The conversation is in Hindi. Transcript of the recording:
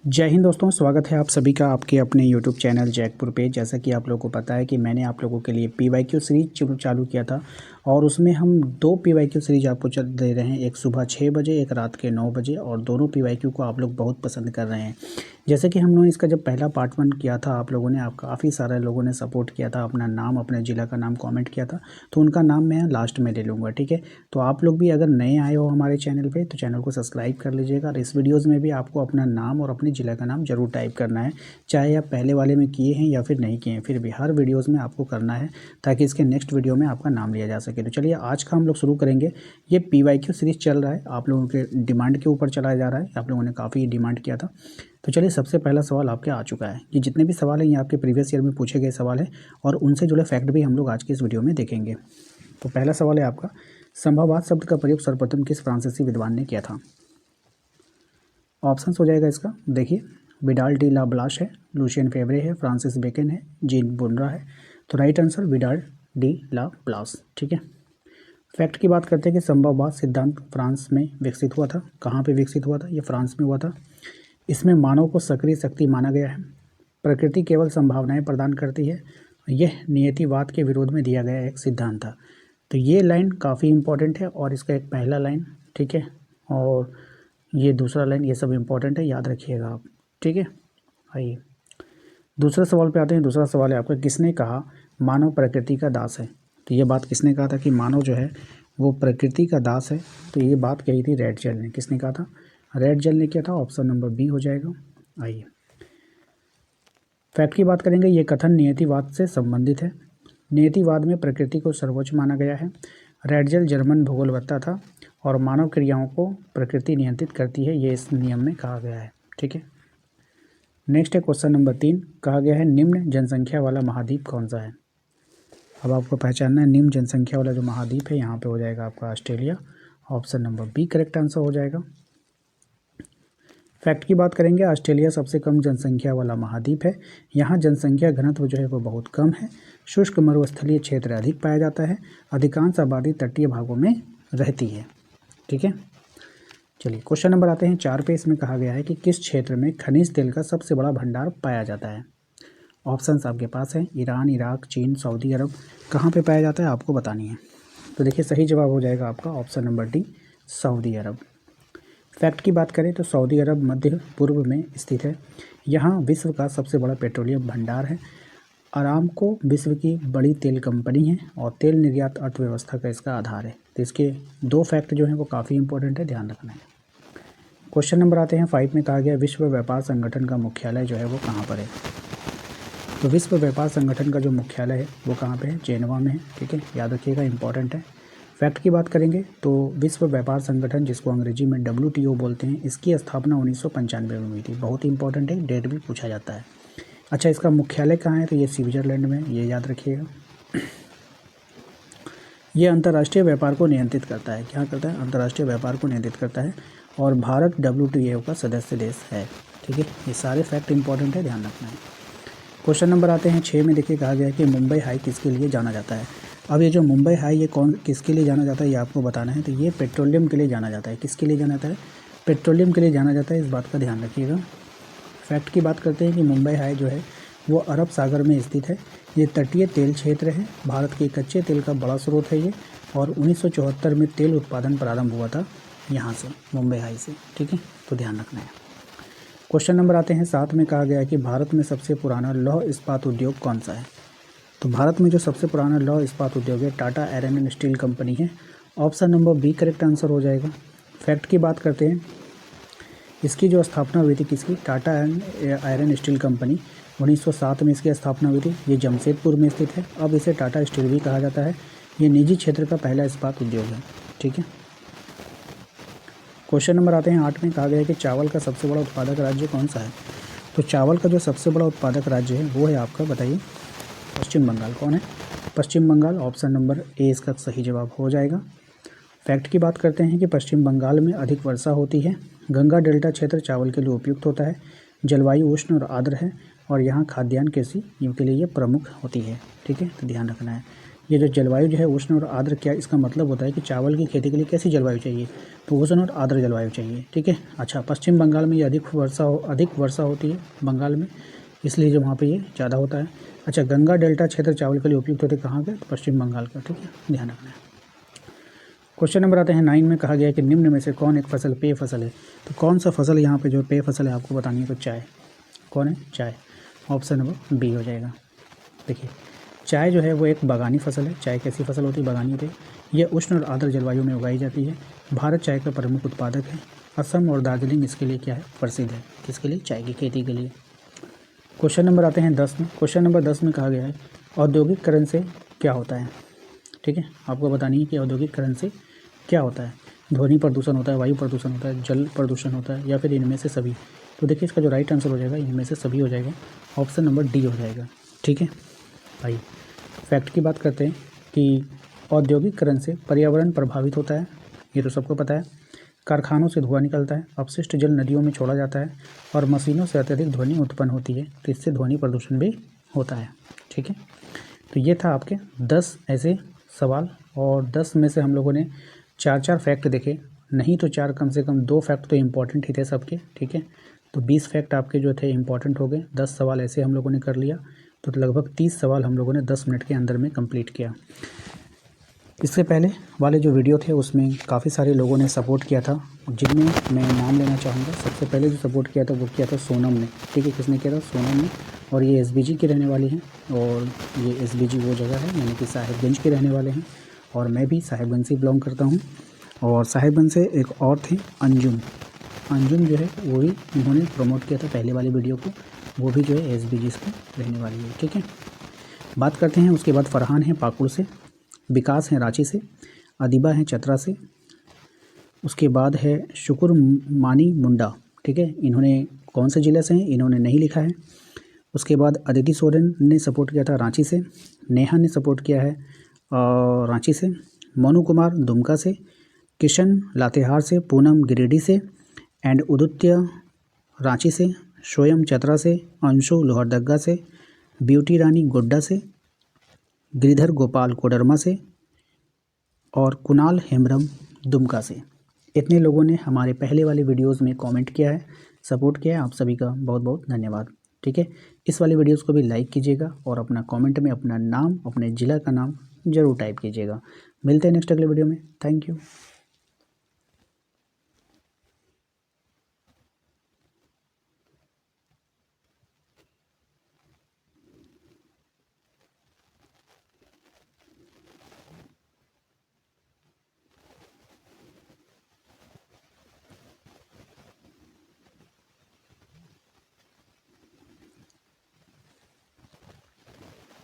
जय हिंद दोस्तों, स्वागत है आप सभी का आपके अपने यूट्यूब चैनल जैकपुर पे। जैसा कि आप लोगों को पता है कि मैंने आप लोगों के लिए पीवाईक्यू सीरीज चालू किया था और उसमें हम 2 पीवाईक्यू सीरीज आपको दे रहे हैं, एक सुबह 6 बजे, एक रात के 9 बजे। और दोनों पीवाईक्यू को आप लोग बहुत पसंद कर रहे हैं। जैसे कि हम लोगों ने इसका जब पहला पार्ट 1 किया था, आप लोगों ने काफ़ी सारे लोगों ने सपोर्ट किया था, अपना नाम, अपने ज़िला का नाम कमेंट किया था, तो उनका नाम मैं लास्ट में ले लूँगा, ठीक है। तो आप लोग भी अगर नए आए हो हमारे चैनल पे तो चैनल को सब्सक्राइब कर लीजिएगा। और इस वीडियोज़ में भी आपको अपना नाम और अपने ज़िला का नाम ज़रूर टाइप करना है, चाहे आप पहले वाले में किए हैं या फिर नहीं किए हैं, फिर भी हर वीडियोज़ में आपको करना है ताकि इसके नेक्स्ट वीडियो में आपका नाम लिया जा सके। तो चलिए आज का हम लोग शुरू करेंगे। ये पीवाईक्यू सीरीज़ चल रहा है, आप लोगों के डिमांड के ऊपर चलाया जा रहा है, आप लोगों ने काफ़ी डिमांड किया था। तो चलिए सबसे पहला सवाल आपके आ चुका है। ये जितने भी सवाल हैं ये आपके प्रीवियस ईयर में पूछे गए सवाल हैं और उनसे जुड़े फैक्ट भी हम लोग आज की इस वीडियो में देखेंगे। तो पहला सवाल है आपका, संभववाद शब्द का प्रयोग सर्वप्रथम किस फ्रांसीसी विद्वान ने किया था? ऑप्शंस हो जाएगा इसका, देखिए, विडाल डी ला ब्लाश है, लुशियन फेवरे है, फ्रांसिस बेकन है, जीन बुनरा है। तो right answer Vidal de la Blache, ठीक है। फैक्ट की बात करते हैं कि संभववाद सिद्धांत फ्रांस में विकसित हुआ था। कहाँ पे विकसित हुआ था? ये फ्रांस में हुआ था। इसमें मानव को सक्रिय शक्ति माना गया है। प्रकृति केवल संभावनाएं प्रदान करती है। यह नियतिवाद के विरोध में दिया गया एक सिद्धांत था। तो ये लाइन काफ़ी इम्पोर्टेंट है और इसका एक पहला लाइन, ठीक है, और ये दूसरा लाइन, ये सब इम्पोर्टेंट है, याद रखिएगा आप, ठीक है। आइए दूसरे सवाल पे आते हैं। दूसरा सवाल है आपका, किसने कहा मानव प्रकृति का दास है? तो ये बात किसने कहा था कि मानव जो है वो प्रकृति का दास है? तो ये बात कही थी रेड जेल ने। किसने कहा था? रेड जेल ने किया था। ऑप्शन नंबर बी हो जाएगा। आइए फैक्ट की बात करेंगे। ये कथन नियतिवाद से संबंधित है। नियतिवाद में प्रकृति को सर्वोच्च माना गया है। रेड जेल जर्मन भूगोलवेत्ता था और मानव क्रियाओं को प्रकृति नियंत्रित करती है, ये इस नियम में कहा गया है, ठीक है। नेक्स्ट है क्वेश्चन नंबर 3, कहा गया है निम्न जनसंख्या वाला महाद्वीप कौन सा है? अब आपको पहचानना है निम्न जनसंख्या वाला जो महाद्वीप है, यहाँ पे हो जाएगा आपका Australia. Option number B correct answer हो जाएगा। फैक्ट की बात करेंगे, ऑस्ट्रेलिया सबसे कम जनसंख्या वाला महाद्वीप है। यहाँ जनसंख्या घनत्व जो है वो बहुत कम है। शुष्क मरुस्थलीय क्षेत्र अधिक पाया जाता है। अधिकांश आबादी तटीय भागों में रहती है, ठीक है। चलिए क्वेश्चन नंबर आते हैं 4 पे। इसमें कहा गया है कि किस क्षेत्र में खनिज तेल का सबसे बड़ा भंडार पाया जाता है? ऑप्शंस आपके पास हैं, ईरान, इराक, चीन, सऊदी अरब। कहाँ पे पाया जाता है आपको बतानी है। तो देखिए सही जवाब हो जाएगा आपका ऑप्शन नंबर डी, सऊदी अरब। फैक्ट की बात करें तो सऊदी अरब मध्य पूर्व में स्थित है। यहाँ विश्व का सबसे बड़ा पेट्रोलियम भंडार है। अरामको विश्व की बड़ी तेल कंपनी है और तेल निर्यात अर्थव्यवस्था का इसका आधार है। तो इसके 2 फैक्ट जो हैं वो काफ़ी इंपॉर्टेंट है, ध्यान रखना है। क्वेश्चन नंबर आते हैं 5 में। कहा गया विश्व व्यापार संगठन का मुख्यालय जो है वो कहाँ पर है? तो विश्व व्यापार संगठन का जो मुख्यालय है वो कहाँ पे है? जेनेवा में है, ठीक है, याद रखिएगा, इंपॉर्टेंट है। फैक्ट की बात करेंगे तो विश्व व्यापार संगठन, जिसको अंग्रेजी में WTO बोलते हैं, इसकी स्थापना 1995 में हुई थी। बहुत इंपॉर्टेंट है, डेट भी पूछा जाता है। अच्छा, इसका मुख्यालय कहाँ है? तो ये स्विट्जरलैंड में, ये याद रखिएगा। ये अंतर्राष्ट्रीय व्यापार को नियंत्रित करता है। क्या करता है? अंतर्राष्ट्रीय व्यापार को नियंत्रित करता है और भारत WTO का सदस्य देश है, ठीक है। ये सारे फैक्ट इंपॉर्टेंट है, ध्यान रखना है। क्वेश्चन नंबर आते हैं 6 में। देखिए कहा गया है कि मुंबई हाई किसके लिए जाना जाता है? अब ये जो मुंबई हाई, ये किसके लिए जाना जाता है ये आपको बताना है। तो ये पेट्रोलियम के लिए जाना जाता है। किसके लिए जाना जाता है? पेट्रोलियम के लिए जाना जाता है, इस बात का ध्यान रखिएगा। फैक्ट की बात करते हैं कि मुंबई हाई जो है वो अरब सागर में स्थित है। ये तटीय तेल क्षेत्र है। भारत के कच्चे तेल का बड़ा स्रोत है ये, और 1974 में तेल उत्पादन प्रारंभ हुआ था यहाँ से, मुंबई हाई से, ठीक है, तो ध्यान रखना है। क्वेश्चन नंबर आते हैं 7 में। कहा गया है कि भारत में सबसे पुराना लौह इस्पात उद्योग कौन सा है? तो भारत में जो सबसे पुराना लौह इस्पात उद्योग है, Tata iron and steel company है। Option number B correct answer हो जाएगा। फैक्ट की बात करते हैं, इसकी जो स्थापना हुई थी किसकी? टाटा आयरन स्टील कंपनी, 1907 में इसकी स्थापना हुई थी। ये जमशेदपुर में स्थित है। अब इसे टाटा स्टील भी कहा जाता है। ये निजी क्षेत्र का पहला इस्पात उद्योग है, ठीक है। क्वेश्चन नंबर आते हैं 8 में। कहा गया है कि चावल का सबसे बड़ा उत्पादक राज्य कौन सा है? तो चावल का जो सबसे बड़ा उत्पादक राज्य है वो है आपका, बताइए, पश्चिम बंगाल। कौन है? पश्चिम बंगाल। ऑप्शन नंबर ए इसका सही जवाब हो जाएगा। फैक्ट की बात करते हैं कि पश्चिम बंगाल में अधिक वर्षा होती है। गंगा डेल्टा क्षेत्र चावल के लिए उपयुक्त होता है। जलवायु उष्ण और आर्द्र है और यहाँ खाद्यान्न कृषि के लिए ये प्रमुख होती है, ठीक है, तो ध्यान रखना है। ये जो जलवायु जो है उष्ण और आर्द्र, क्या इसका मतलब होता है कि चावल की खेती के लिए कैसी जलवायु चाहिए, तो उष्ण और आर्द्र जलवायु चाहिए। ठीक है। अच्छा, पश्चिम बंगाल में ये अधिक वर्षा होती है बंगाल में, इसलिए जो वहाँ पे ये ज़्यादा होता है। अच्छा, गंगा डेल्टा क्षेत्र चावल के लिए उपयुक्त होते कहाँ के, तो पश्चिम बंगाल का। ठीक है, ध्यान रखना है। क्वेश्चन नंबर आते हैं 9 में, कहा गया है कि निम्न में से कौन एक फसल पेय फसल है। तो कौन सा फसल यहाँ पे जो पेय फसल है आपको बतानी है, तो चाय। कौन है, चाय। ऑप्शन नंबर बी हो जाएगा। देखिए, चाय जो है वो एक बागानी फसल है। चाय कैसी फसल होती है, बागानी होती है। यह उष्ण और आर्द्र जलवायु में उगाई जाती है। भारत चाय का प्रमुख उत्पादक है। असम और दार्जिलिंग इसके लिए क्या है, प्रसिद्ध है। किसके लिए, चाय की खेती के लिए। क्वेश्चन नंबर आते हैं 10 में। क्वेश्चन नंबर 10 में कहा गया है औद्योगिकरण से क्या होता है। ठीक है, आपको बतानी है कि औद्योगिकरण से क्या होता है। ध्वनि प्रदूषण होता है, वायु प्रदूषण होता है, जल प्रदूषण होता है, या फिर इनमें से सभी। तो देखिए, इसका जो राइट आंसर हो जाएगा इनमें से सभी हो जाएगा। ऑप्शन नंबर डी हो जाएगा। ठीक है भाई, फैक्ट की बात करते हैं कि औद्योगिकरण से पर्यावरण प्रभावित होता है, ये तो सबको पता है। कारखानों से धुआं निकलता है, अपशिष्ट जल नदियों में छोड़ा जाता है, और मशीनों से अत्यधिक ध्वनि उत्पन्न होती है, तो इससे ध्वनि प्रदूषण भी होता है। ठीक है, तो ये था आपके 10 ऐसे सवाल, और 10 में से हम लोगों ने 4 फैक्ट देखे, नहीं तो 4 कम से कम 2 फैक्ट तो इम्पॉर्टेंट ही थे सबके। ठीक है, तो 20 फैक्ट आपके जो थे इम्पॉर्टेंट हो गए। 10 सवाल ऐसे हम लोगों ने कर लिया, तो लगभग 30 सवाल हम लोगों ने 10 मिनट के अंदर में कंप्लीट किया। इससे पहले वाले जो वीडियो थे उसमें काफ़ी सारे लोगों ने सपोर्ट किया था, जिनमें मैं नाम लेना चाहूँगा। सबसे पहले जो सपोर्ट किया था वो किया था सोनम ने। ठीक है, किसने किया था, सोनम ने। और ये एसबीजी की रहने वाली हैं, और ये एसबीजी वो जगह है, यानी कि साहिबगंज के रहने वाले हैं, और मैं भी साहिबगंज से बिलोंग करता हूँ। और साहिबगंज से एक और थे अंजुम जो है वो भी इन्होंने प्रमोट किया था पहले वाली वीडियो को, वो भी जो है एसबीजी की रहने वाली है। ठीक है, बात करते हैं उसके बाद फरहान है पाकुड़ से, विकास है रांची से, अदिबा है चतरा से, उसके बाद है शुकुर मानी मुंडा। ठीक है, इन्होंने कौन से ज़िले से हैं इन्होंने नहीं लिखा है। उसके बाद अदिति सोरेन ने सपोर्ट किया था रांची से, नेहा ने सपोर्ट किया है रांची से, मोनू कुमार दुमका से, किशन लातेहार से, पूनम गिरिडीह से, एंड उदित्य रांची से, स्वयं चतरा से, अंशु लोहरदग्गा से, ब्यूटी रानी गोड्डा से, गिरिधर गोपाल कोडरमा से, और कुणाल हेम्ब्रम दुमका से। इतने लोगों ने हमारे पहले वाले वीडियोस में कमेंट किया है, सपोर्ट किया है। आप सभी का बहुत बहुत धन्यवाद। ठीक है, इस वाले वीडियोस को भी लाइक कीजिएगा, और अपना कमेंट में अपना नाम, अपने ज़िला का नाम ज़रूर टाइप कीजिएगा। मिलते हैं नेक्स्ट अगले वीडियो में। Thank you.